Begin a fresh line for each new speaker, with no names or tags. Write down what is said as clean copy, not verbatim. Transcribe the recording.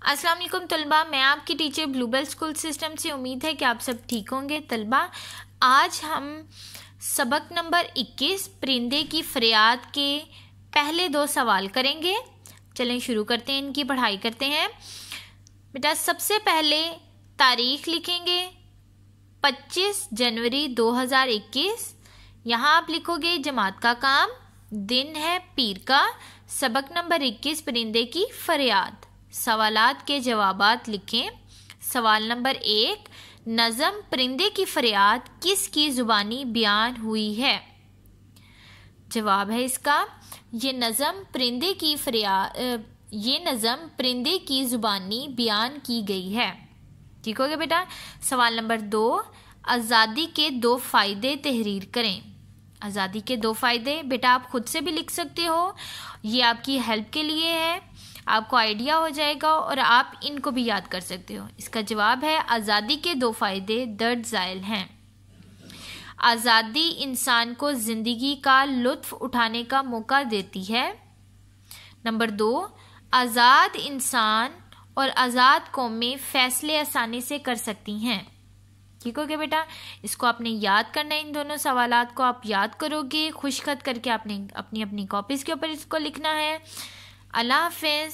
अस्सलाम वालेकुम तलबा, मैं आपकी टीचर ब्लूबेल स्कूल सिस्टम से। उम्मीद है कि आप सब ठीक होंगे। तलबा, आज हम सबक नंबर 21 परिंदे की फरियाद के पहले 2 सवाल करेंगे। चलें शुरू करते हैं, इनकी पढ़ाई करते हैं। बेटा, सबसे पहले तारीख लिखेंगे 25 जनवरी 2021। यहाँ आप लिखोगे जमात का काम, दिन है पीर का, सबक नंबर 21 परिंदे की फरियाद। सवालात के जवाबात लिखें। सवाल नंबर 1, नज़म परिंदे की फरियाद किसकी ज़ुबानी बयान हुई है? जवाब है इसका, ये नज़म परिंदे की ज़ुबानी बयान की गई है। ठीक हो गया बेटा। सवाल नंबर 2, आज़ादी के 2 फ़ायदे तहरीर करें। आज़ादी के 2 फ़ायदे बेटा आप खुद से भी लिख सकते हो, ये आपकी हेल्प के लिए है, आपको आइडिया हो जाएगा और आप इनको भी याद कर सकते हो। इसका जवाब है, आज़ादी के 2 फ़ायदे दर्ज ज़ाइल हैं। आज़ादी इंसान को ज़िंदगी का लुत्फ़ उठाने का मौका देती है। नंबर 2, आज़ाद इंसान और आज़ाद कौमें फ़ैसले आसानी से कर सकती हैं। ठीक हो गया बेटा। इसको आपने याद करना है, इन दोनों सवालात को आप याद करोगे, खुशखत करके आपने अपनी अपनी कॉपीज़ के ऊपर इसको लिखना है। अल्लाह हाफ़िज़।